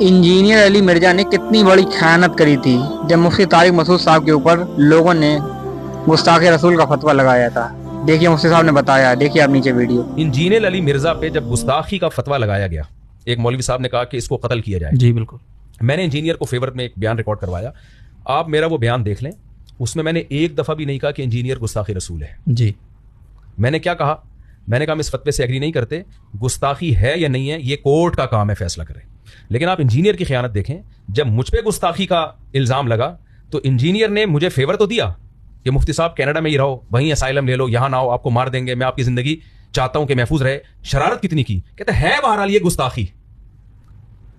Engineer علی مرزا نے کتنی بڑی خیانت کری تھی جب مفتی طارق مسعود صاحب کے اوپر لوگوں نے گستاخی رسول کا فتویٰ لگایا تھا. دیکھیے مفتی صاحب نے بتایا, دیکھیے آپ نیچے ویڈیو. انجینئر علی مرزا پہ جب گستاخی کا فتویٰ لگایا گیا, ایک مولوی صاحب نے کہا کہ اس کو قتل کیا جائے. جی بالکل. میں نے انجینئر کو فیور میں ایک بیان ریکارڈ کروایا, آپ میرا وہ بیان دیکھ لیں. اس میں نے ایک دفعہ بھی نہیں کہا کہ انجینئر گستاخی رسول ہے. جی میں نے کیا کہا, میں نے کہا ہم اس فتوے سے ایگری نہیں کرتے, گستاخی ہے یا نہیں ہے یہ کورٹ کا کام ہے فیصلہ کرے. لیکن آپ انجینئر کی خیانت دیکھیں, جب مجھ پہ گستاخی کا الزام لگا تو انجینئر نے مجھے فیور تو دیا کہ مفتی صاحب کینیڈا میں ہی رہو, وہیں اسائلم لے لو, یہاں نہ آؤ, آپ کو مار دیں گے, میں آپ کی زندگی چاہتا ہوں کہ محفوظ رہے. شرارت کتنی کی, کہتے ہے بہرحال یہ گستاخی,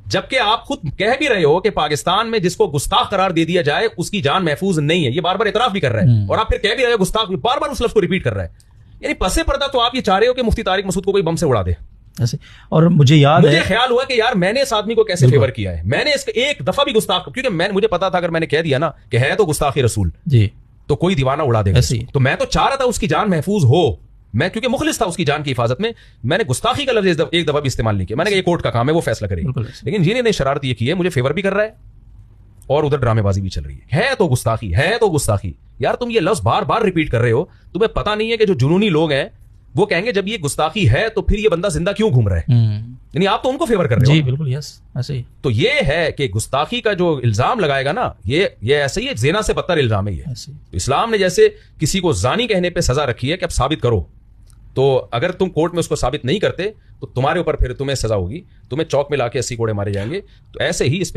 جبکہ آپ خود کہہ بھی رہے ہو کہ پاکستان میں جس کو گستاخ قرار دے دیا جائے اس کی جان محفوظ نہیں ہے. یہ بار بار اعتراف بھی کر رہا ہے, اور آپ پھر کہہ بھی رہے ہو گستاخ, بار بار اس لفظ کو ریپیٹ کر رہا ہے. یعنی پسے پردہ تو آپ یہ چاہ رہے ہو کہ مفتی طارق مسعود کو کوئی بم سے اڑا دے. اور مجھے خیال ہوا کہ یار میں نے اس آدمی کو کیسے فیور کیا ہے. میں نے اس ایک دفعہ بھی گستاخ, کیونکہ مجھے پتا تھا اگر میں نے کہہ دیا نا کہ ہے تو گستاخی رسول, جی تو کوئی دیوانہ اڑا دے گا. تو میں تو چاہ رہا تھا اس کی جان محفوظ ہو, میں کیونکہ مخلص تھا اس کی جان کی حفاظت میں. میں نے گستاخی کا لفظ ایک دفعہ بھی استعمال نہیں کیا. میں نے کہا یہ کورٹ کا کام ہے, وہ فیصلہ کرے گی. لیکن جنہیں نے شرارت یہ کی ہے, مجھے فیور بھی کر رہا ہے اور ادھر ڈرامے بازی بھی چل رہی ہے تو گستاخی, ہے تو گستاخی. یار تم یہ لفظ بار بار ریپیٹ کر رہے ہو, تمہیں پتا نہیں ہے کہ جو جنونی لوگ ہیں وہ کہیں گے جب یہ گستاخی ہے تو پھر یہ بندہ زندہ کیوں گھوم رہا ہے. یعنی آپ تو ان کو فیور کر رہے ہو. جی بالکل, یس ایسے ہی. تو یہ ہے کہ گستاخی کا جو الزام لگائے گا نا, یہ ایسے ہی زنا سے بدتر الزام ہے یہ. تو اسلام نے جیسے کسی کو زانی کہنے پہ سزا رکھی ہے کہ اب ثابت کرو, تو اگر تم کورٹ میں اس کو ثابت نہیں کرتے تو تمہارے اوپر پھر تمہیں سزا ہوگی, تمہیں چوک میں لا کے 80 کوڑے مارے جائیں گے. تو ایسے ہی اس پہ